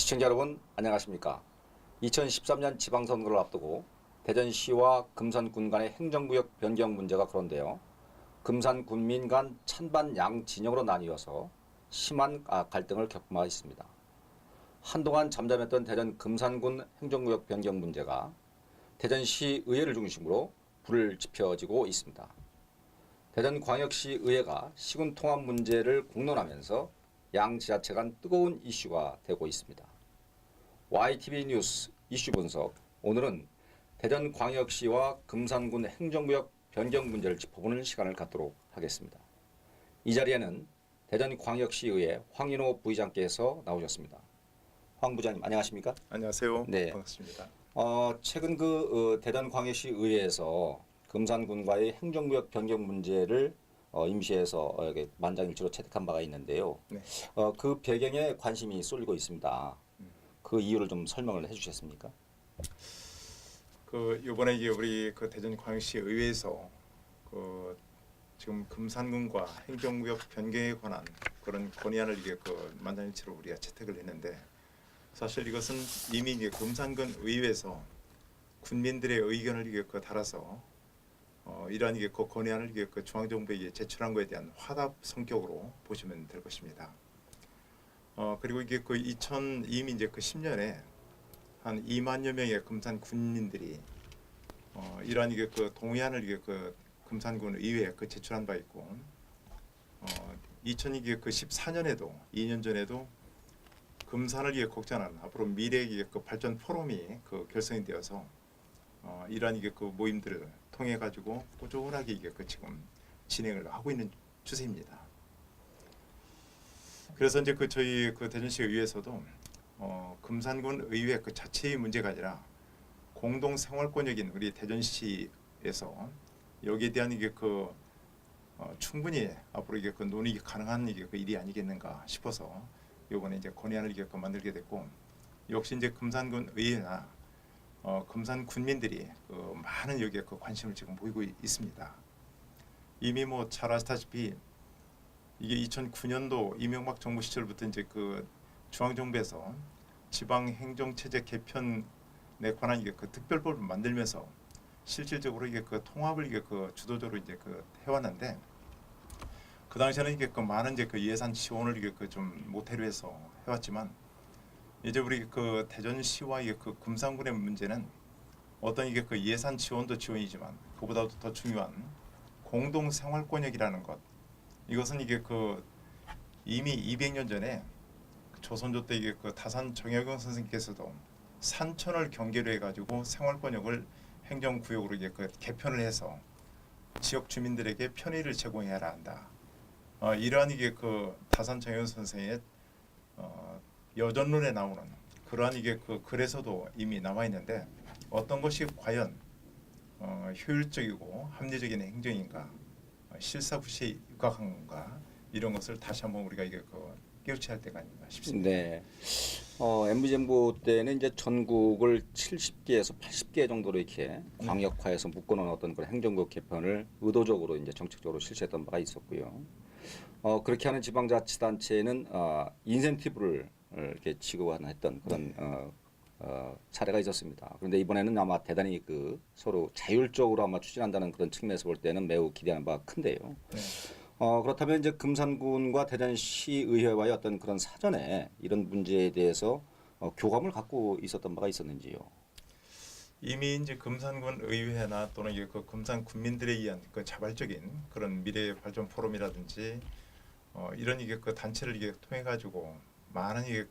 시청자 여러분 안녕하십니까. 2013년 지방선거를 앞두고 대전시와 금산군 간의 행정구역 변경 문제가 그런데요. 금산군민 간 찬반 양 진영으로 나뉘어서 심한 갈등을 겪고 있습니다. 한동안 잠잠했던 대전 금산군 행정구역 변경 문제가 대전시 의회를 중심으로 불을 지펴지고 있습니다. 대전광역시 의회가 시군 통합 문제를 공론하면서 양 지자체 간 뜨거운 이슈가 되고 있습니다. YTV 뉴스 이슈 분석, 오늘은 대전광역시와 금산군 행정구역 변경 문제를 짚어보는 시간을 갖도록 하겠습니다. 이 자리에는 대전광역시의회 황인호 부의장께서 나오셨습니다. 황 부장님 안녕하십니까? 안녕하세요. 네. 반갑습니다. 최근 대전광역시 의회에서 금산군과의 행정구역 변경 문제를 임시해서 만장일치로 채택한 바가 있는데요. 네. 그 배경에 관심이 쏠리고 있습니다. 그 이유를 좀 설명을 해주시겠습니까? 이번에 이게 우리 대전광역시 의회에서 지금 금산군과 행정구역 변경에 관한 그런 건의안을 이게 만장일치로 우리가 채택을 했는데, 사실 이것은 이미 이게 금산군 의회에서 군민들의 의견을 이게 달아서 이러한 이게 건의안을 이게 중앙정부에 제출한 것에 대한 화답 성격으로 보시면 될 것입니다. 그리고 이게 이미 이제 10년에 한 2만여 명의 금산 군민들이 이러한 이게 동의안을 이게 금산군 의회에 제출한 바 있고, 2014년에도 2년 전에도 금산을 이게 걱정하는 앞으로 미래의 이게 발전 포럼이 결성이 되어서 이러한 이게 모임들을 통해 가지고 꾸준하게 이게 지금 진행을 하고 있는 추세입니다. 그래서 이제 저희 대전시 의회에서도 금산군 의회 자체의 문제가 아니라 공동 생활권역인 우리 대전시에서 여기에 대한 이게 충분히 앞으로 이게 논의 가능한 이게 일이 아니겠는가 싶어서 이번에 이제 건의안을 이게 만들게 됐고, 역시 이제 금산군 의회나 금산 군민들이 많은 여기에 관심을 지금 보이고 있습니다. 이미 잘 아시다시피 이게 2009년도 이명박 정부 시절부터 이제 중앙정부에서 지방행정체제 개편에 관한 이게 특별법을 만들면서 실질적으로 이게 통합을 이게 주도적으로 이제 해왔는데, 그 당시에는 이게 많은 이제 예산 지원을 이게 좀 모태로 해서 해왔지만, 이제 우리 대전시와 이게 금산군의 문제는 어떤 이게 예산 지원도 지원이지만 그보다도 더 중요한 공동 생활권역이라는 것. 이것은 이게 이미 200년 전에 조선조 때 이게 다산 정약용 선생님께서도 산천을 경계로 해가지고 생활권역을 행정구역으로 이게 개편을 해서 지역 주민들에게 편의를 제공해야 한다. 이러한 이게 다산 정약용 선생의 여전론에 나오는 그러한 이게 글에서도 이미 나와 있는데, 어떤 것이 과연 효율적이고 합리적인 행정인가, 실사구시에 육박한 건가, 이런 것을 다시 한번 우리가 이게 깨우쳐야 할 때가 아닌가 싶습니다. 네. MB 정부 때는 이제 전국을 70개에서 80개 정도로 이렇게 광역화해서 묶어놓은 어떤 그런 행정구역 개편을 의도적으로 이제 정책적으로 실시했던 바가 있었고요. 그렇게 하는 지방자치단체에는 인센티브를 이렇게 지급했던 그런 사례가 있었습니다. 그런데 이번에는 아마 대단히 서로 자율적으로 아마 추진한다는 그런 측면에서 볼 때는 매우 기대하는 바가 큰데요. 네. 그렇다면 이제 금산군과 대전시의회와의 어떤 그런 사전에 이런 문제에 대해서 교감을 갖고 있었던 바가 있었는지요? 이미 이제 금산군 의회나 또는 이게 금산 군민들에 의한 자발적인 그런 미래 발전 포럼이라든지 이런 이게 단체를 이게 통해 가지고 많은 이게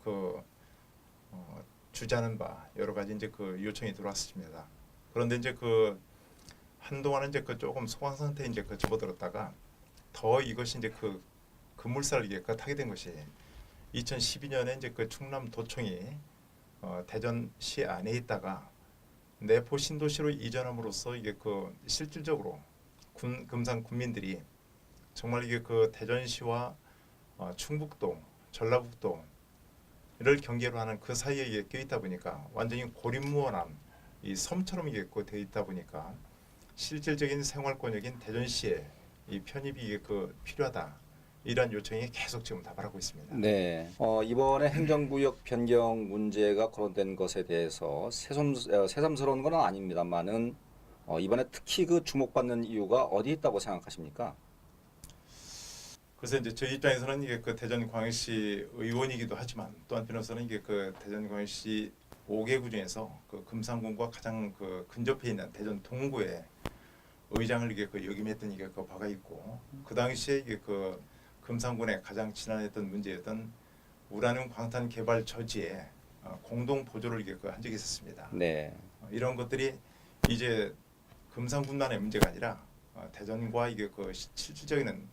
주자는 바 여러 가지 이제 요청이 들어왔습니다. 그런데 이제 한동안은 이제 조금 소강 상태에 이제 접어들었다가 더 이것이 이제 급물살을 이게 타게 된 것이 2012년에 이제 충남도청이 대전시 안에 있다가 내포 신도시로 이전함으로써 이게 실질적으로 금산 군민들이 정말 이게 대전시와 충북도, 전라북도 를 경계로 하는 그 사이에 이게 껴 있다 보니까 완전히 고립무원한 이 섬처럼 이게 되어 있다 보니까 실질적인 생활권역인 대전시에 이 편입이 이게 필요하다. 이러한 요청이 계속 지금 다발하고 있습니다. 네. 이번에 행정구역 변경 문제가 거론된 것에 대해서 새삼스러운 건 아닙니다만은 이번에 특히 그 주목받는 이유가 어디 있다고 생각하십니까? 그래서 이제 저희 입장에서는 이게 그 대전광역시 의원이기도 하지만 또 한편으로서는 이게 그 대전광역시 5개구 중에서 그 금산군과 가장 그 근접해 있는 대전 동구의 의장을 이게 그 역임했던 이게 그 바가 있고 그 당시에 이게 그 금산군의 가장 지난했던 문제였던 우라늄 광탄 개발 저지에 공동 보조를 이게 그 한 적이 있었습니다. 네. 이런 것들이 이제 금산군만의 문제가 아니라 대전과 이게 그 실질적인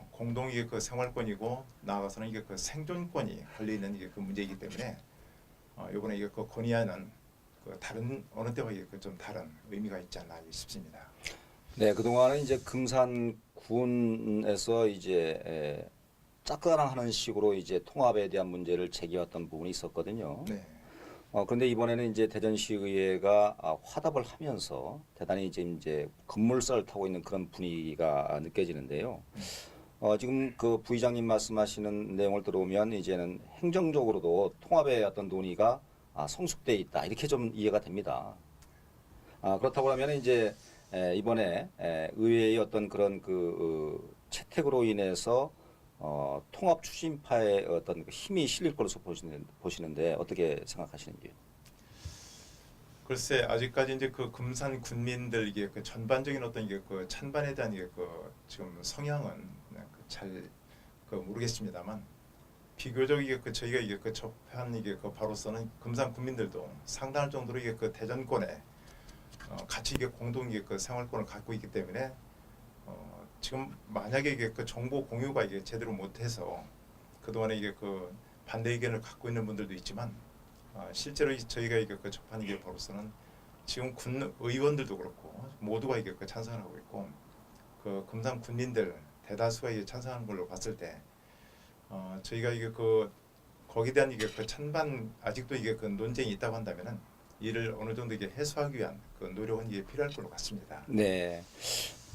공동 이게 그 생활권이고 나아가서는 이게 그 생존권이 걸려 있는 이게 그 문제이기 때문에 이번에 이게 그 건의안은 그 다른 어느 때와 이게 그 좀 다른 의미가 있지 않나 싶습니다. 네, 그동안은 이제 금산군에서 이제 짝가랑하는 식으로 이제 통합에 대한 문제를 제기했던 부분이 있었거든요. 네, 그런데 이번에는 이제 대전시의회가 화답을 하면서 대단히 이제 급물살을 타고 있는 그런 분위기가 느껴지는데요. 지금 그 부의장님 말씀하시는 내용을 들어보면 이제는 행정적으로도 통합의 어떤 논의가 성숙돼 있다 이렇게 좀 이해가 됩니다. 그렇다고 하면 이제 이번에 의회의 어떤 그런 그 채택으로 인해서 통합 추진파의 어떤 그 힘이 실릴 것으로 보시는데 어떻게 생각하시는지요? 글쎄 아직까지 이제 그 금산 군민들 이게 그 전반적인 어떤 이게 그 찬반에 대한 이게 그 지금 성향은 잘 그 모르겠습니다만 비교적 이게 그 저희가 이게 그 접한 이게 그 바로서는 금산 군민들도 상당할 정도로 이게 그 대전권에 같이 이게 공동 이게 그 생활권을 갖고 있기 때문에 지금 만약에 이게 그 정보 공유가 이게 제대로 못해서 그동안에 이게 그 반대 의견을 갖고 있는 분들도 있지만 실제로 저희가 이게 그 접한 이게 바로서는 지금 군 의원들도 그렇고 모두가 이게 그 찬성을 하고 있고 그 금산 군민들 대다수가 이게 찬성하는 걸로 봤을 때 저희가 이게 그 거기에 대한 이게 그 찬반 아직도 이게 그 논쟁이 있다고 한다면은 이를 어느 정도 이게 해소하기 위한 그 노력은 이게 필요할 걸로 같습니다. 네.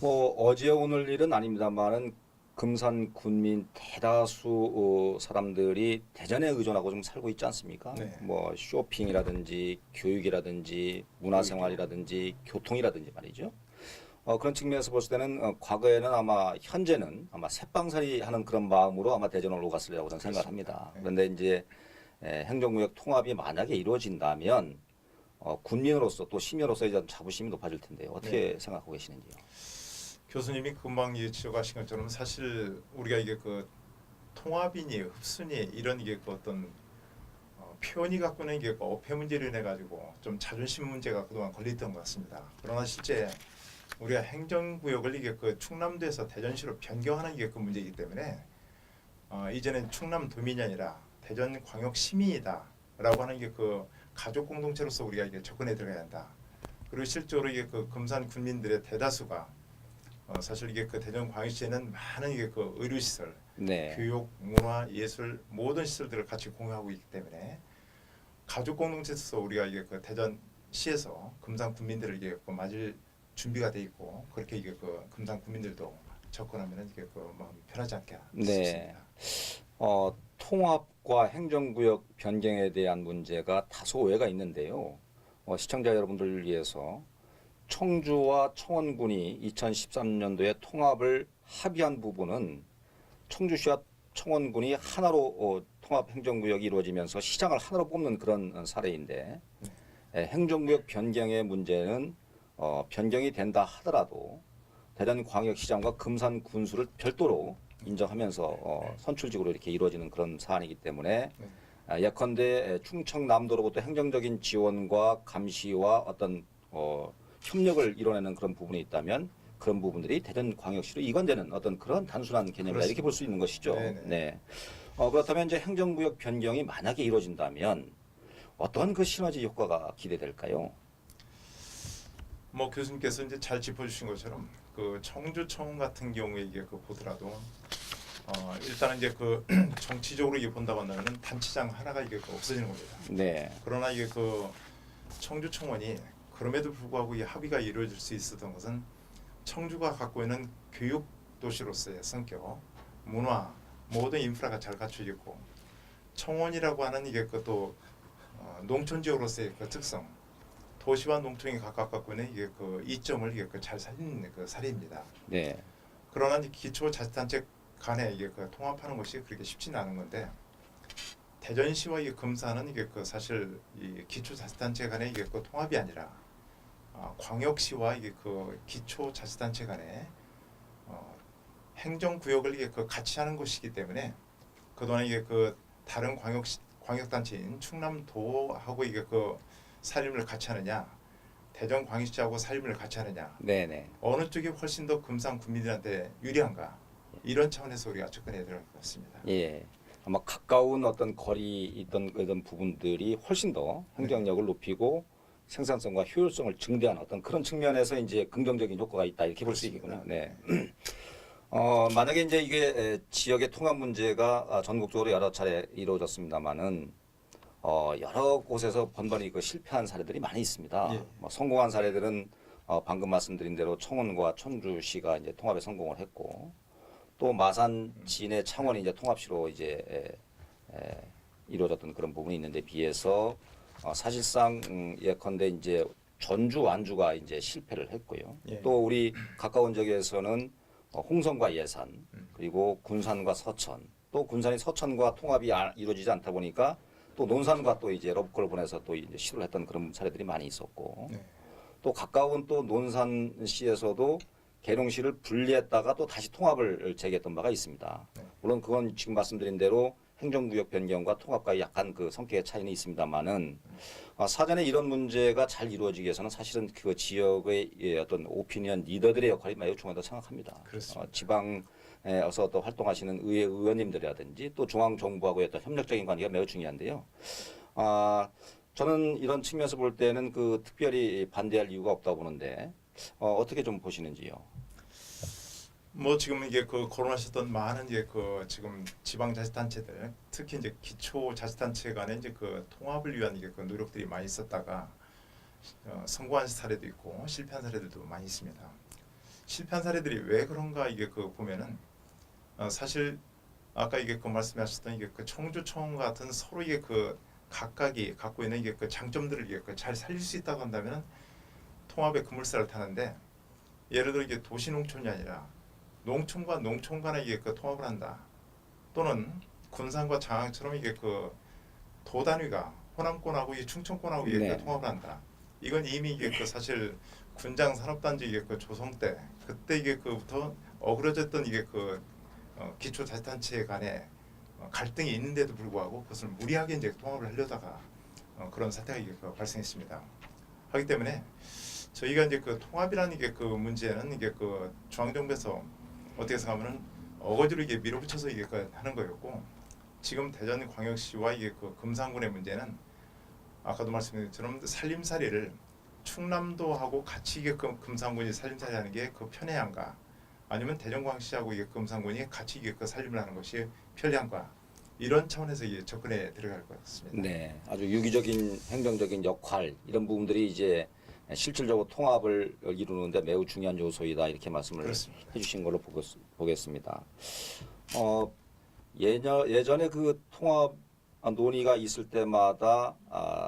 뭐 어제 오늘 일은 아닙니다만은 금산 군민 대다수 사람들이 대전에 의존하고 좀 살고 있지 않습니까? 네. 뭐 쇼핑이라든지 교육이라든지 문화생활이라든지 교통이라든지 말이죠. 그런 측면에서 볼 때는 과거에는 현재는 아마 새빵살이 하는 그런 마음으로 아마 대전을 오갔으리라고 저는 생각을 합니다. 네. 그런데 이제 행정구역 통합이 만약에 이루어진다면 군민으로서 또 시민으로서 이제 자부심이 높아질 텐데요. 어떻게 생각하고 계시는지요? 교수님이 금방 지적하신 것처럼 사실 우리가 이게 그 통합이니 흡수니 이런 이게 그 어떤 표현이 갖고 있는 이게 그 어폐 문제를 인해 가지고 좀 자존심 문제가 그동안 걸렸던 것 같습니다. 그러나 실제 우리가 행정구역을 이게 그 충남도에서 대전시로 변경하는 게 그 문제이기 때문에 이제는 충남도민이 아니라 대전광역시민이다라고 하는 게 그 가족 공동체로서 우리가 이게 접근해 들어가야 한다. 그리고 실제로 이게 그 금산 군민들의 대다수가 사실 이게 그 대전광역시에는 많은 이게 그 의료시설, 네. 교육, 문화, 예술 모든 시설들을 같이 공유하고 있기 때문에 가족 공동체에서 우리가 이게 그 대전시에서 금산 군민들을 이게 그 맞을 준비가 돼 있고 그렇게 이게 그 금산 군민들도 접근하면은 이게 그 마음이 편하지 않게 네. 싶습니다. 통합과 행정구역 변경에 대한 문제가 다소 오해가 있는데요. 시청자 여러분들을 위해서 청주와 청원군이 2013년도에 통합을 합의한 부분은 청주시와 청원군이 하나로 통합 행정구역이 이루어지면서 시장을 하나로 뽑는 그런 사례인데 행정구역 변경의 문제는 변경이 된다 하더라도 대전광역시장과 금산군수를 별도로 인정하면서 선출직으로 이렇게 이루어지는 그런 사안이기 때문에 예컨대 충청남도로부터 행정적인 지원과 감시와 어떤 협력을 이뤄내는 그런 부분이 있다면 그런 부분들이 대전광역시로 이관되는 어떤 그런 단순한 개념이다 이렇게 볼 수 있는 것이죠. 네네. 네. 그렇다면 이제 행정구역 변경이 만약에 이루어진다면 어떤 그 시너지 효과가 기대될까요? 뭐 교수님께서 이제 잘 짚어주신 것처럼 그 청주청 같은 경우에 이게 그 보더라도 일단은 이제 그 정치적으로 이게 본다고 한다면은 단체장 하나가 이게 그 없어지는 겁니다. 네. 그러나 이게 그 청주청원이 그럼에도 불구하고 이 합의가 이루어질 수 있었던 것은 청주가 갖고 있는 교육 도시로서의 성격 문화 모든 인프라가 잘 갖춰져 있고 청원이라고 하는 이게 그또 농촌 지역으로서의 그 특성, 도시와 농촌이 각각 갖고 있는 이게 그 이점을 이게 그 잘 살리는 그 사례입니다. 네. 그러나 이제 기초자치단체 간에 이게 그 통합하는 것이 그렇게 쉽지는 않은 건데 대전시와 이 금산은 이게 그 사실 이 기초자치단체 간의 이게 그 통합이 아니라 광역시와 이게 그 기초자치단체 간에 행정구역을 이게 그 같이 하는 것이기 때문에 그동안 이게 그 다른 광역단체인 충남도하고 이게 그 살림을 같이 하느냐, 대전광역시하고 살림을 같이 하느냐, 네네. 어느 쪽이 훨씬 더 금산 국민들한테 유리한가 이런 차원에서 우리가 접근해야 될 것 같습니다. 예. 아마 가까운 어떤 거리 있던 그런 부분들이 훨씬 더 행정력을 높이고 생산성과 효율성을 증대하는 어떤 그런 측면에서 이제 긍정적인 효과가 있다 이렇게 볼 수 있겠군요. 네. 만약에 이제 이게 지역의 통합 문제가 전국적으로 여러 차례 이루어졌습니다만은 여러 곳에서 번번이 그 실패한 사례들이 많이 있습니다. 예. 뭐 성공한 사례들은 방금 말씀드린 대로 청원과 청주시가 이제 통합에 성공을 했고 또 마산, 진해, 창원이 이제 통합시로 이제 이루어졌던 그런 부분이 있는데 비해서 사실상 예컨대 이제 전주, 완주가 이제 실패를 했고요. 예. 또 우리 가까운 지역에서는 홍성과 예산 그리고 군산과 서천 또 군산이 서천과 통합이 이루어지지 않다 보니까 또 논산과 또 이제 러브콜을 보내서 또 이제 시도를 했던 그런 사례들이 많이 있었고 네. 또 가까운 또 논산시에서도 계룡시를 분리했다가 또 다시 통합을 재개했던 바가 있습니다. 네. 물론 그건 지금 말씀드린 대로 행정구역 변경과 통합과 약간 그 성격의 차이는 있습니다만은 사전에 이런 문제가 잘 이루어지기 위해서는 사실은 그 지역의 어떤 오피니언 리더들의 역할이 매우 중요하다고 생각합니다. 그렇습니다. 지방에서 또 활동하시는 의회 의원님들이라든지 또 중앙 정부하고의 어떤 협력적인 관계가 매우 중요한데요. 저는 이런 측면에서 볼 때는 그 특별히 반대할 이유가 없다고 보는데 어떻게 좀 보시는지요? 뭐 지금 이게 그 거론하셨던 많은 이제 그 지금 지방자치단체들 특히 이제 기초자치단체 간에 이제 그 통합을 위한 이게 그 노력들이 많이 있었다가 성공한 사례도 있고 실패한 사례들도 많이 있습니다. 실패한 사례들이 왜 그런가 이게 그 보면은 사실 아까 이게 그 말씀하셨던 이게 그 청주청 같은 서로 이게 그 각각이 갖고 있는 이게 그 장점들을 이게 그 잘 살릴 수 있다고 한다면은 통합의 급물살을 타는데 예를 들어 이게 도시 농촌이 아니라 농촌과 농촌 간에 이게 그 통합을 한다. 또는 군산과 장항처럼 이게 그 도단위가 호남권하고 이 충청권하고 이게 네. 그 통합을 한다. 이건 이미 이게 그 사실 군장 산업단지 이게 그 조성 때 그때 이게 그부터 어그러졌던 이게 그 기초자치단체 간에 갈등이 있는데도 불구하고 그것을 무리하게 이제 통합을 하려다가 그런 사태가 이게 그 발생했습니다. 하기 때문에 저희가 이제 그 통합이라는 이게 그 문제는 이게 그 중앙정부에서 어떻게 생각하면은 어거지로 이게 밀어붙여서 이게 그 하는 거였고 지금 대전광역시와 이게 그 금산군의 문제는 아까도 말씀드린 것처럼 살림살이를 충남도하고 같이 이게 그 금산군이 살림살이하는 게 그 편해한가 아니면 대전광역시하고 이게 금산군이 같이 이게 그 살림을 하는 것이 편리한가 이런 차원에서 이제 접근에 들어갈 것 같습니다. 네, 아주 유기적인 행정적인 역할 이런 부분들이 이제 실질적으로 통합을 이루는데 매우 중요한 요소이다 이렇게 말씀을 그렇습니다. 해주신 걸로 보겠습니다. 예전에 그 통합 논의가 있을 때마다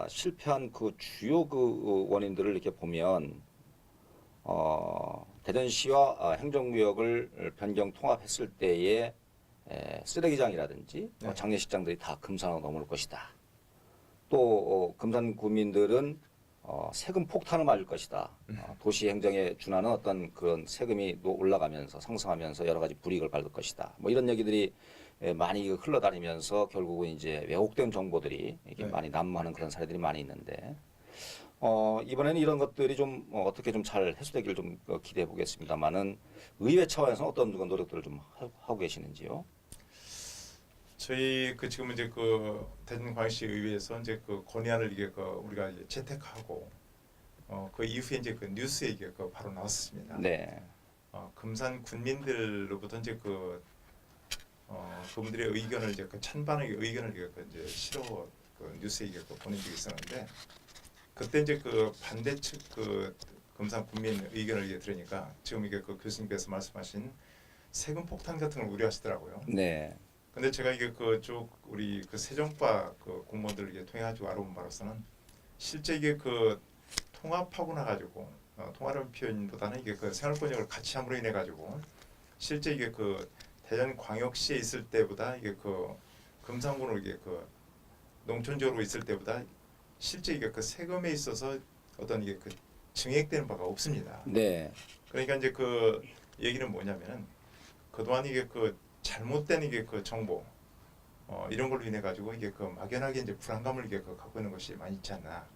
실패한 그 주요 그 원인들을 이렇게 보면 대전시와 행정구역을 변경 통합했을 때의 쓰레기장이라든지 네. 장례식장들이 다 금산으로 넘어올 것이다. 또 금산 구민들은 세금 폭탄을 맞을 것이다. 도시 행정에 준하는 어떤 그런 세금이 올라가면서 상승하면서 여러 가지 불이익을 받을 것이다. 뭐 이런 얘기들이 많이 흘러다니면서 결국은 이제 왜곡된 정보들이 이렇게 네. 많이 난무하는 그런 사례들이 많이 있는데 이번에는 이런 것들이 좀 어떻게 좀 잘 해소되기를 좀 기대해 보겠습니다만은 의회 차원에서 어떤 노력들을 좀 하고 계시는지요? 저희 그 지금 이제 그 대전광역시 의회에서 이제 그 건의안을 이게 그 우리가 이제 채택하고 그 이후에 이제 그 뉴스에 이게 그 바로 나왔습니다. 네. 금산 군민들로부터 이제 그분들의 의견을 이제 그 찬반의 의견을 이제 실어 그 뉴스에 이게 그 보낸 적이 있었는데 그때 이제 그 반대측 그 금산 군민 의견을 이제 들으니까 지금 이게 그 교수님께서 말씀하신 세금 폭탄 같은 걸 우려하시더라고요. 네. 근데 제가 이게 그쪽 우리 그 세종과 그 공무원들 이게 통해 가지고 알아본 바로서는 실제 이게 그 통합하고 나 가지고 통합이라는 표현보다는 이게 그 생활권역을 같이 함으로 인해 가지고 실제 이게 그 대전 광역시에 있을 때보다 이게 그 금산군으로 이게 그 농촌적으로 있을 때보다 실제 이게 그 세금에 있어서 어떤 이게 그 증액되는 바가 없습니다. 네. 그러니까 이제 그 얘기는 뭐냐면은 그동안 이게 그 잘못된 이게 그 정보 이런 걸로 인해 가지고 이게 그 막연하게 이제 불안감을 이게 그 갖고 있는 것이 많이 있지 않나.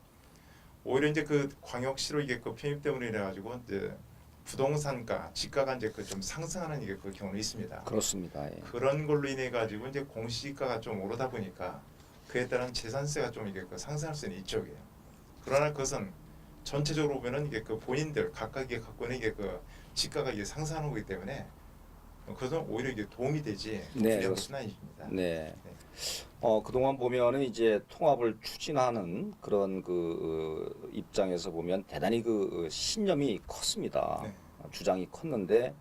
오히려 이제 그 광역시로 이게 그 편입 때문에 인해 가지고 이제 부동산가, 집가가 이제 그 좀 상승하는 이게 그 경우는 있습니다. 그렇습니다. 예. 그런 걸로 인해 가지고 이제 공시지가가 좀 오르다 보니까 그에 따른 재산세가 좀 이게 그 상승할 수는 있죠. 그러나 그것은 전체적으로 보면은 이게 그 본인들 각각이 갖고 있는 이게 그 집가가 이게 상승하는 거기 때문에 그것은 오히려 이게 도움이 되지 네, 불리한 것은 아닙니다. 네. 그동안 보면은 이제 통합을 추진하는 그런 그 입장에서 보면 대단히 그 신념이 컸습니다. 네. 주장이 컸는데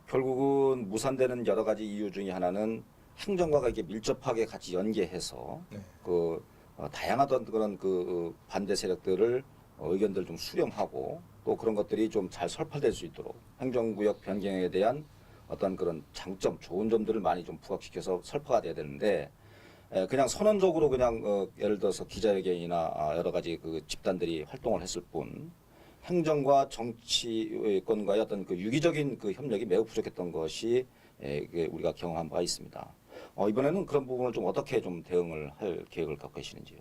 결국은 무산되는 여러 가지 이유 중에 하나는 행정과 이게 밀접하게 같이 연계해서 네. 그 다양하던 그런 그 반대 세력들을 의견들 좀 수렴하고 또 그런 것들이 좀 잘 설파될 수 있도록 행정구역 변경에 대한 어떤 그런 장점, 좋은 점들을 많이 좀 부각시켜서 설파가 돼야 되는데 그냥 선언적으로 그냥 예를 들어서 기자회견이나 여러 가지 그 집단들이 활동을 했을 뿐 행정과 정치권과의 어떤 그 유기적인 그 협력이 매우 부족했던 것이 우리가 경험한 바가 있습니다. 이번에는 그런 부분을 좀 어떻게 좀 대응을 할 계획을 갖고 계시는지요?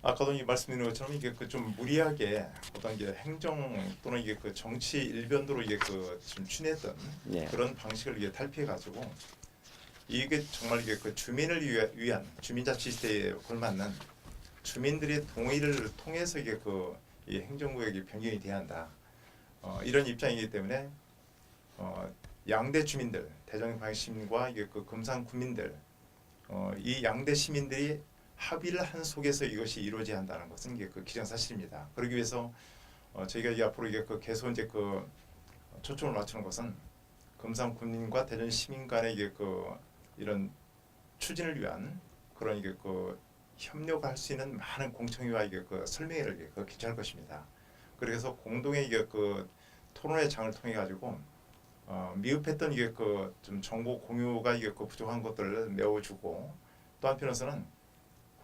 아까도 말씀드린 것처럼 이게 그 좀 무리하게 어떤 게 행정 또는 이게 그 정치 일변도로 이게 그 좀 추진했던 예. 그런 방식을 이게 탈피해 가지고 이게 정말 이게 그 주민을 위한 주민자치시대에 걸맞는 주민들의 동의를 통해서 이게 그 이 행정구역이 변경이 돼야 한다. 이런 입장이기 때문에 양대 주민들 대전광역 시민과 이게 그 금산 군민들 이 양대 시민들이 합의를 한 속에서 이것이 이루어져야 한다는 것은 이게 그 기정사실입니다. 그러기 위해서 저희가 이제 앞으로 이게 그 계속 이제 그 초점을 맞추는 것은 금산 군민과 대전 시민 간의 이게 그 이런 추진을 위한 그런 이게 그 협력할 수 있는 많은 공청회와 이게 그 설명회를 이게 그 개최할 것입니다. 그래서 공동의 이게 그 토론회 장을 통해 가지고 미흡했던 이게 그 좀 정보 공유가 이게 그 부족한 것들을 메워주고 또 한편으로서는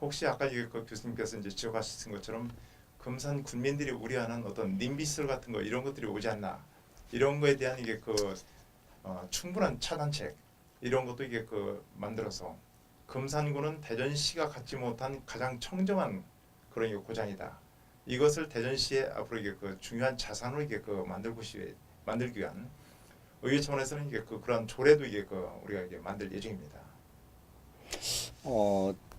혹시 아까 이게 그 교수님께서 이제 지적하신 것처럼 금산 군민들이 우려하는 어떤 님비스 같은 거 이런 것들이 오지 않나 이런 거에 대한 이게 그 충분한 차단책 이런 것도 이게 그 만들어서 금산군은 대전시가 갖지 못한 가장 청정한 그런 이게 고장이다. 이것을 대전시의 앞으로 이게 그 중요한 자산으로 이게 그 만들기 위한 의회 차원에서는 이게 그 그런 조례도 이게 그 우리가 이게 만들 예정입니다.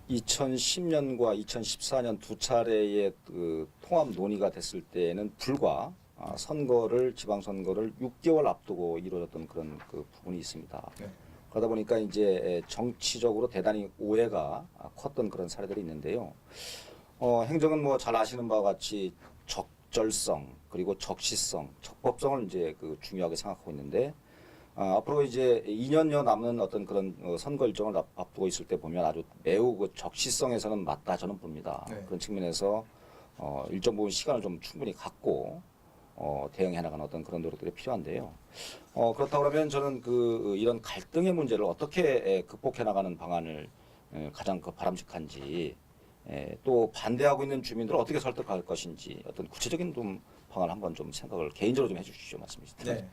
2010년과 2014년 두 차례의 그 통합 논의가 됐을 때에는 불과 선거를 지방선거를 6개월 앞두고 이루어졌던 그런 그 부분이 있습니다. 네. 그러다 보니까 이제 정치적으로 대단히 오해가 컸던 그런 사례들이 있는데요. 행정은 뭐 잘 아시는 바와 같이 적절성 그리고 적시성, 적법성을 이제 그 중요하게 생각하고 있는데 앞으로 이제 2년여 남은 어떤 그런 선거 일정을 앞두고 있을 때 보면 아주 매우 그 적시성에서는 맞다 저는 봅니다. 네. 그런 측면에서 일정 부분 시간을 좀 충분히 갖고 대응해 나가는 어떤 그런 노력들이 필요한데요. 그렇다 그러면 저는 이런 갈등의 문제를 어떻게 극복해 나가는 방안을 가장 바람직한지 또 반대하고 있는 주민들을 어떻게 설득할 것인지 어떤 구체적인 좀 방안 한번 좀 생각을 개인적으로 좀 해주시죠, 말씀이시죠. 네.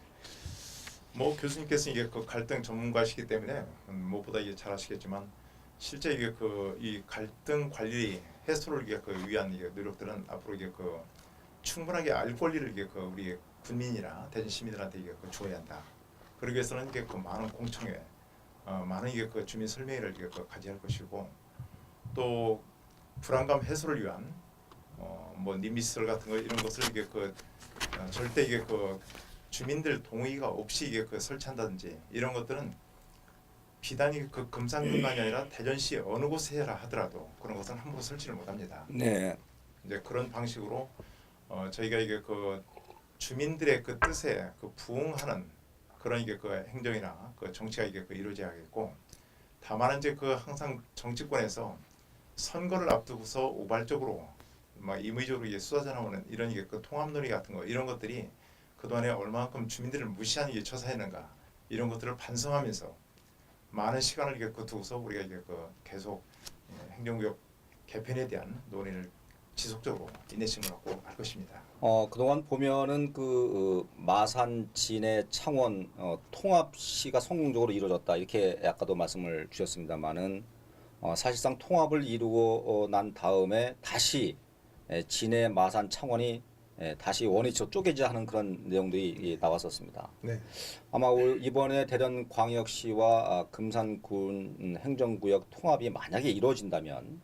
뭐 교수님께서 이게 그 갈등 전문가시기 때문에 무엇보다 이게 잘 아시겠지만 실제 이게 그 이 갈등 관리 해소를 이게 그 위한 이게 노력들은 앞으로 이게 그 충분하게 알 권리를 이게 그 우리 군민이나 대전 시민들한테 이게 그 주어야 한다. 그러기 위해서는 이게 그 많은 공청회, 많은 이게 그 주민 설명회를 이게 그 가져야 할 것이고 또 불안감 해소를 위한 뭐 님비설 같은 거 이런 것을 이게 그 절대 이게 그 주민들 동의가 없이 이게 그 설치한다든지 이런 것들은 비단이 그 금산군만이 아니라 대전시 어느 곳에 해라 하더라도 그런 것은 함부로 설치를 못합니다. 네. 이제 그런 방식으로 저희가 이게 그 주민들의 그 뜻에 그 부응하는 그런 이게 그 행정이나 그 정치가 이게 그 이루어져야겠고, 다만 이제 그 항상 정치권에서 선거를 앞두고서 우발적으로 막 임의적으로 이게 쏟아져 나오는 이런 이게 그 통합 논의 같은 거 이런 것들이 그동안에 얼마만큼 주민들을 무시하는 게 처사했는가 이런 것들을 반성하면서 많은 시간을 이게 그 두고서 우리가 이게 그 계속 행정구역 개편에 대한 논의를 지속적으로 인내심을 갖고 할 것입니다. 그동안 보면은 마산, 진해, 창원 통합 시가 성공적으로 이루어졌다 이렇게 아까도 말씀을 주셨습니다만은 사실상 통합을 이루고 난 다음에 다시 진해, 마산, 창원이 다시 원위치로 쪼개져 하는 그런 내용들이 나왔었습니다. 네. 아마 이번에 대전 광역시와 금산군 행정구역 통합이 만약에 이루어진다면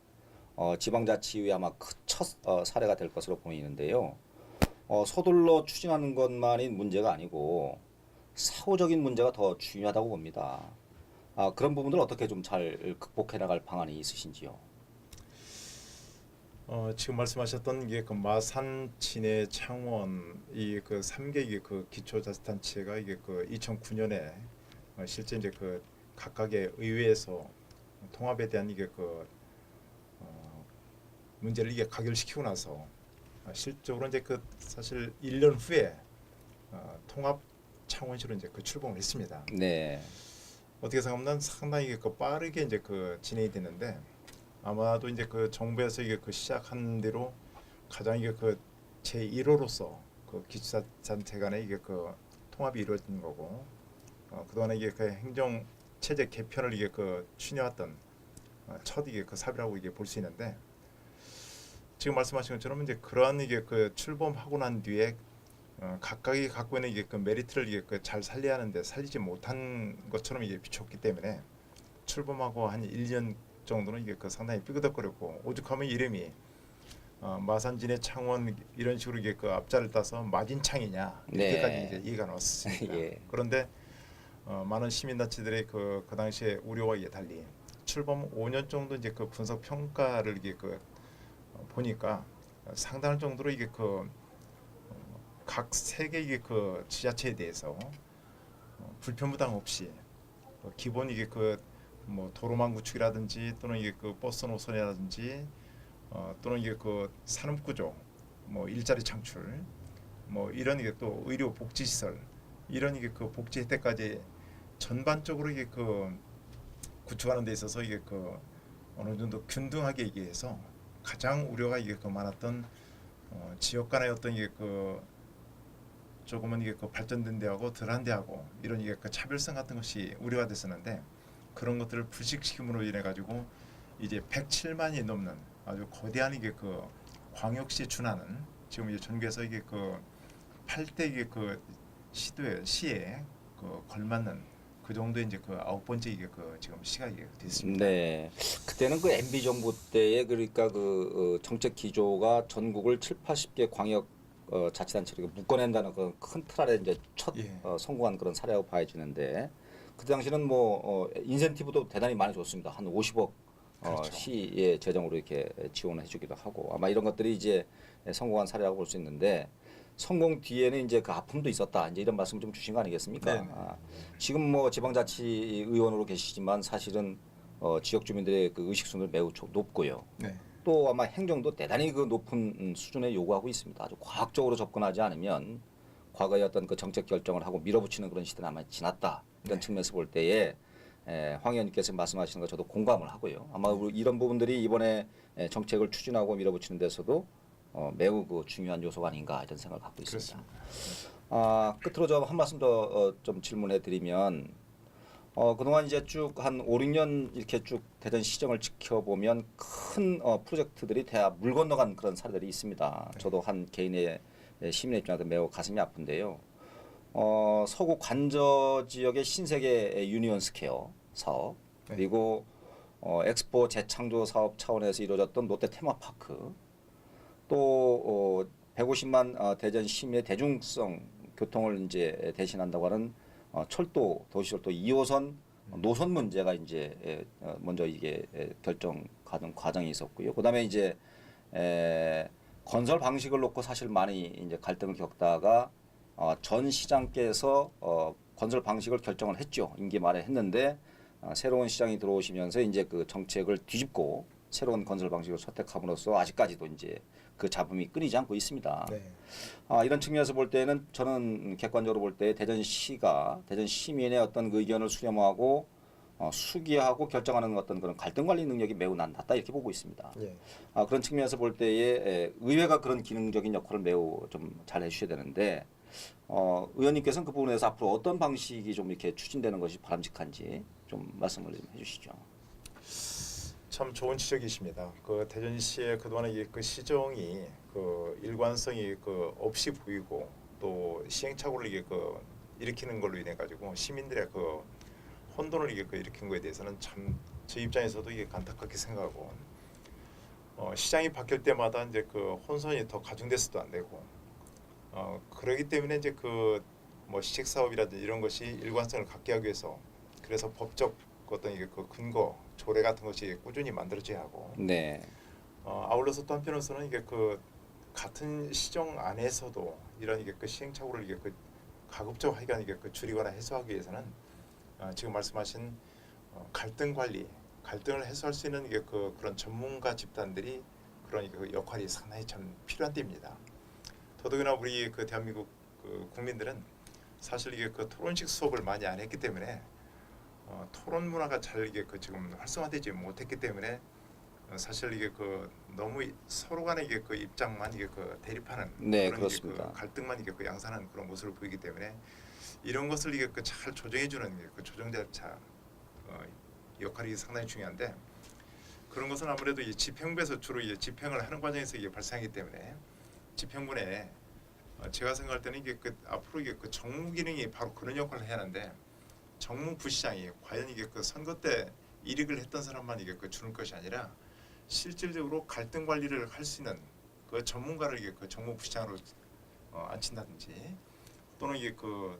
지방자치의 아마 첫 사례가 될 것으로 보이는데요. 서둘러 추진하는 것만이 문제가 아니고 사후적인 문제가 더 중요하다고 봅니다. 그런 부분들 어떻게 좀 잘 극복해 나갈 방안이 있으신지요? 지금 말씀하셨던 이게 그 마산, 진해, 창원 이 그 3개 이게 그 기초자치단체가 이게 그 2009년에 실제 이제 그 각각의 의회에서 통합에 대한 이게 그 문제를 이게 가결시키고 나서 실적으로 이제 그 사실 1년 후에 통합 창원시로 이제 그 출범을 했습니다. 네. 어떻게 생각하면 상당히 그 빠르게 이제 그 진행이 됐는데 아마도 이제 그 정부에서 이게 그 시작한 대로 가장 이게 그 제 1호로서 그 기초자치단체 간의 이게 그 통합이 이루어진 거고 그동안에 이게 그 행정 체제 개편을 이게 그 추진해왔던 첫 이게 그 사비라고 이게 볼 수 있는데 지금 말씀하신 것처럼 이제 그러한 이게 그 출범하고 난 뒤에 각각이 갖고 있는 이게 그 메리트를 이게 그 잘 살려야 하는데 살리지 못한 것처럼 이게 비쳤기 때문에 출범하고 한 1년 정도는 이게 그 상당히 삐그덕거렸고 오죽하면 이름이 마산, 진해, 창원 이런 식으로 이게 그 앞자를 따서 마진창이냐 이렇게까지 네. 이제 얘기가 나왔습니다. 예. 그런데 많은 시민단체들의 그 당시에 우려와 이게 달리 출범 5년 정도 이제 그 분석 평가를 이게 그 보니까 상당한 정도로 이게 그 각 세계 이게 그 지자체에 대해서 불편 부담 없이 기본 이게 그 뭐 도로망 구축이라든지 또는 이게 그 버스 노선이라든지 또는 이게 그 산업 구조, 뭐 일자리 창출, 뭐 이런 이게 또 의료 복지 시설 이런 이게 그 복지 혜택까지 전반적으로 이게 그 구축하는 데 있어서 이게 그 어느 정도 균등하게 얘기해서 가장 우려가 이게 그 많았던 지역 간의 어떤 이게 그 조금은 이게 그 발전된 데하고 덜한 데하고 이런 이게 그 차별성 같은 것이 우려가 됐었는데 그런 것들을 불식시킴으로 인해 가지고 이제 107만이 넘는 아주 거대한 이게 그 광역시에 준하는 지금 이제 전국에서 이게 그 8대 이게 그 시에 그 걸맞는 그 정도의 이제 그 9번째 이게 그 지금 시가 이게 됐습니다. 네. 그때는 그 MB 정부 때에 그러니까 정책 기조가 전국을 7, 80개 광역 자치단체를 묶어낸다는 그런 큰 틀 아래 이제 첫 예. 성공한 그런 사례라고 봐야지는데 그 당시는 뭐 인센티브도 대단히 많이 줬습니다. 한 50억 그렇죠. 시의 재정으로 이렇게 지원을 해주기도 하고 아마 이런 것들이 이제 성공한 사례라고 볼 수 있는데 성공 뒤에는 이제 그 아픔도 있었다. 이제 이런 말씀 좀 주신 거 아니겠습니까? 네네. 지금 뭐 지방자치 의원으로 계시지만 사실은 지역 주민들의 그 의식 수준은 매우 높고요. 네. 또 아마 행정도 대단히 그 높은 수준에 요구하고 있습니다. 아주 과학적으로 접근하지 않으면 과거의 어떤 그 정책 결정을 하고 밀어붙이는 그런 시대는 아마 지났다. 이런 네. 측면에서 볼 때에 황 의원님께서 말씀하시는 거 저도 공감을 하고요. 아마 이런 부분들이 이번에 정책을 추진하고 밀어붙이는 데서도 매우 그 중요한 요소가 아닌가 이런 생각을 갖고 있습니다. 그렇습니다. 끝으로 좀 한 말씀 더 좀 질문해 드리면 그동안 이제 쭉 한 5, 6년 이렇게 쭉 대전 시정을 지켜보면 큰 프로젝트들이 다 물 건너간 그런 사례들이 있습니다. 저도 한 개인의 시민의 입장에서 매우 가슴이 아픈데요. 서구 관저 지역의 신세계 유니온 스퀘어 사업 네. 그리고 엑스포 재창조 사업 차원에서 이루어졌던 롯데 테마파크 또 150만 대전 시민의 대중성 교통을 이제 대신한다고 하는 철도 도시철도 2호선 노선 문제가 이제 먼저 이게 결정하는 과정이 있었고요. 그다음에 이제 건설 방식을 놓고 사실 많이 이제 갈등을 겪다가 전 시장께서 건설 방식을 결정을 했죠. 임기 말에 했는데 새로운 시장이 들어오시면서 이제 그 정책을 뒤집고 새로운 건설 방식을 선택함으로써 아직까지도 이제 그 잡음이 끊이지 않고 있습니다. 네. 이런 측면에서 볼 때는 저는 객관적으로 볼 때 대전시가 대전 시민의 어떤 그 의견을 수렴하고 수기하고 결정하는 어떤 그런 갈등 관리 능력이 매우 낮다 이렇게 보고 있습니다. 예. 그런 측면에서 볼 때에 의회가 그런 기능적인 역할을 매우 좀 잘 해주셔야 되는데 의원님께서는 그 부분에서 앞으로 어떤 방식이 좀 이렇게 추진되는 것이 바람직한지 좀 말씀을 좀 해주시죠. 참 좋은 지적이십니다. 그 대전시의 그동안의 그 시정이 그 일관성이 그 없이 보이고 또 시행착오를 이게 그 일으키는 걸로 인해 가지고 시민들의 그 혼돈을 이게 그 일으킨 거에 대해서는 참 저 입장에서도 이게 안타깝게 생각하고 시장이 바뀔 때마다 이제 그 혼선이 더 가중돼서도 안 되고 그러기 때문에 이제 그 뭐 시책 사업이라든지 이런 것이 일관성을 갖게 하기 위해서 그래서 법적 어떤 이게 그 근거 조례 같은 것이 꾸준히 만들어져야 하고 네. 아울러서 또 한편으로서는 이게 그 같은 시정 안에서도 이런 이게 그 시행착오를 이게 그 가급적 하여간 이게 그 줄이거나 해소하기 위해서는 지금 말씀하신 갈등 관리, 갈등을 해소할 수 있는 이게 그 그런 전문가 집단들이 그런 이게 그 역할이 상당히 참 필요한 때입니다. 더더구나 우리 그 대한민국 그 국민들은 사실 이게 그 토론식 수업을 많이 안 했기 때문에 토론 문화가 잘 이게 그 지금 활성화되지 못했기 때문에 사실 이게 그 너무 서로 간의 이게 그 입장만 이게 그 대립하는 네, 그런 이게 그렇습니다. 그 갈등만 이게 그 양산하는 그런 모습을 보이기 때문에 이런 것을 이게 그 잘 조정해주는 그 조정자차 역할이 상당히 중요한데 그런 것은 아무래도 이 집행부에서 주로 이제 집행을 하는 과정에서 이게 발생하기 때문에 집행부에 제가 생각할 때는 이게 그 앞으로 이게 그 정무 기능이 바로 그런 역할을 해야 하는데 정무부시장이 과연 이게 그 선거 때 이익을 했던 사람만 이게 그 주는 것이 아니라 실질적으로 갈등 관리를 할 수 있는 그 전문가를 이게 그 정무부시장으로 앉힌다든지 또는 이게 그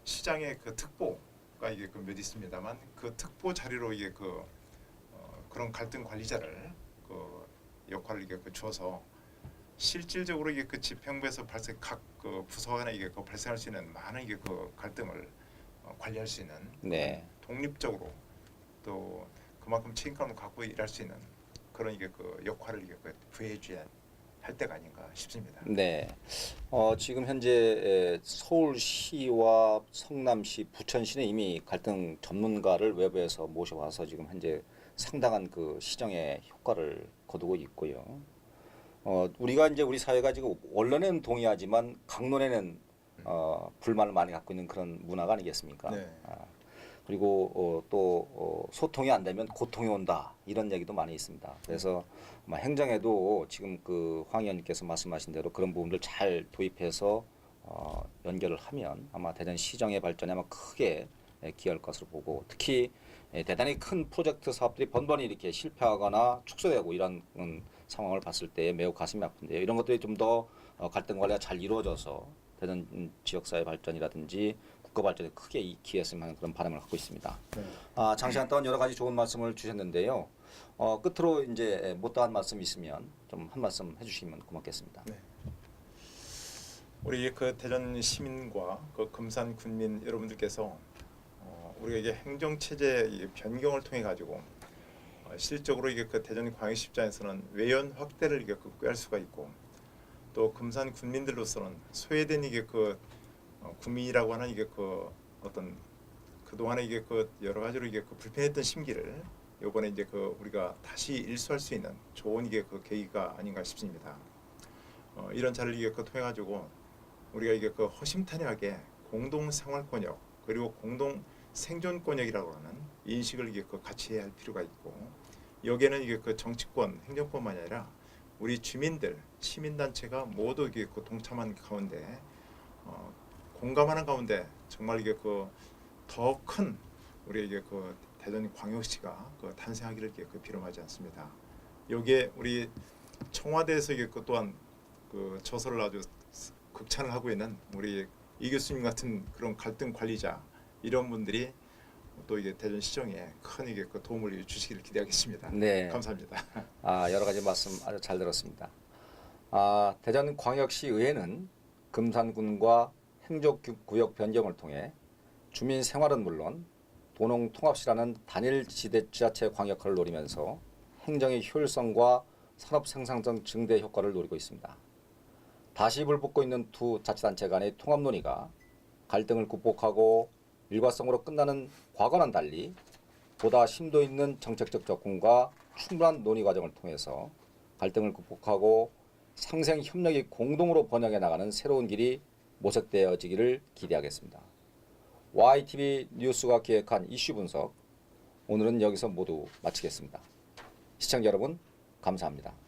시장의 그 특보가 이게 그 몇 있습니다만 그 특보 자리로 이게 그 그런 갈등 관리자를 그 역할을 이게 그 주어서 실질적으로 이게 그 집행부에서 발생 각 그 부서 간에 이게 그 발생할 수 있는 많은 이게 그 갈등을 관리할 수 있는 네. 독립적으로 또 그만큼 책임감을 갖고 일할 수 있는 그런 이게 그 역할을 이게 그 부여해줘야 할 때가 아닌가 싶습니다. 네. 지금 현재 서울시와 성남시, 부천시는 이미 갈등 전문가를 외부에서 모셔와서 지금 현재 상당한 그 시정의 효과를 거두고 있고요. 우리가 이제 우리 사회가 지금 원론에는 동의하지만 강론에는 불만을 많이 갖고 있는 그런 문화가 아니겠습니까? 네. 그리고 또 소통이 안 되면 고통이 온다 이런 얘기도 많이 있습니다. 그래서 아마 행정에도 지금 그 황 의원님께서 말씀하신 대로 그런 부분들 잘 도입해서 연결을 하면 아마 대전 시정의 발전에 아마 크게 기여할 것으로 보고 특히 대단히 큰 프로젝트 사업들이 번번이 이렇게 실패하거나 축소되고 이런 상황을 봤을 때 매우 가슴이 아픈데요. 이런 것들이 좀 더 갈등 관리가 잘 이루어져서 대전 지역사회 발전이라든지 국가 발전에 크게 기여했으면 하는 그런 바람을 갖고 있습니다. 네. 장 시간 동안 여러 가지 좋은 말씀을 주셨는데요. 끝으로 이제 못다한 말씀 있으면 좀 한 말씀 해주시면 고맙겠습니다. 네. 우리 그 대전 시민과 그 금산 군민 여러분들께서 우리가 이게 행정 체제 변경을 통해 가지고 실질적으로 이게 그 대전 광역시 입장에서는 외연 확대를 이게 그 꾀할 수가 있고 또 금산 군민들로서는 소외된 이게 그 국민이라고 하는 이게 그 어떤 그 동안에 이게 그 여러 가지로 이게 그 불편했던 심기를 이번에 이제 그 우리가 다시 일수할 수 있는 좋은 이게 그 계기가 아닌가 싶습니다. 이런 자리를 이게 그 통해 가지고 우리가 이게 그 허심탄회하게 공동 생활권역 그리고 공동 생존권역이라고 하는 인식을 이게 그 같이 해야 할 필요가 있고 여기에는 이게 그 정치권 행정권만이 아니라 우리 주민들 시민단체가 모두 이게 그 동참한 가운데 공감하는 가운데 정말 이게 그 더 큰 우리 이게 그 대전 광역시가 그 탄생하기를 이게 그 비름하지 않습니다. 여기에 우리 청와대에서 이게 그 또한 그 저서를 아주 극찬을 하고 있는 우리 이 교수님 같은 그런 갈등 관리자 이런 분들이 또 이게 대전 시정에 큰 이게 그 도움을 주시기를 기대하겠습니다. 네. 감사합니다. 여러 가지 말씀 아주 잘 들었습니다. 대전 광역시 의회는 금산군과 행정구역 변경을 통해 주민 생활은 물론 도농통합시라는 단일 지자체 광역화를 노리면서 행정의 효율성과 산업 생산성 증대 효과를 노리고 있습니다. 다시 불붙고 있는 두 자치단체 간의 통합 논의가 갈등을 극복하고 일과성으로 끝나는 과거와는 달리 보다 심도 있는 정책적 접근과 충분한 논의 과정을 통해서 갈등을 극복하고 상생 협력이 공동으로 번영해 나가는 새로운 길이 모색되어지기를 기대하겠습니다. YTV 뉴스가 기획한 이슈 분석, 오늘은 여기서 모두 마치겠습니다. 시청자 여러분, 감사합니다.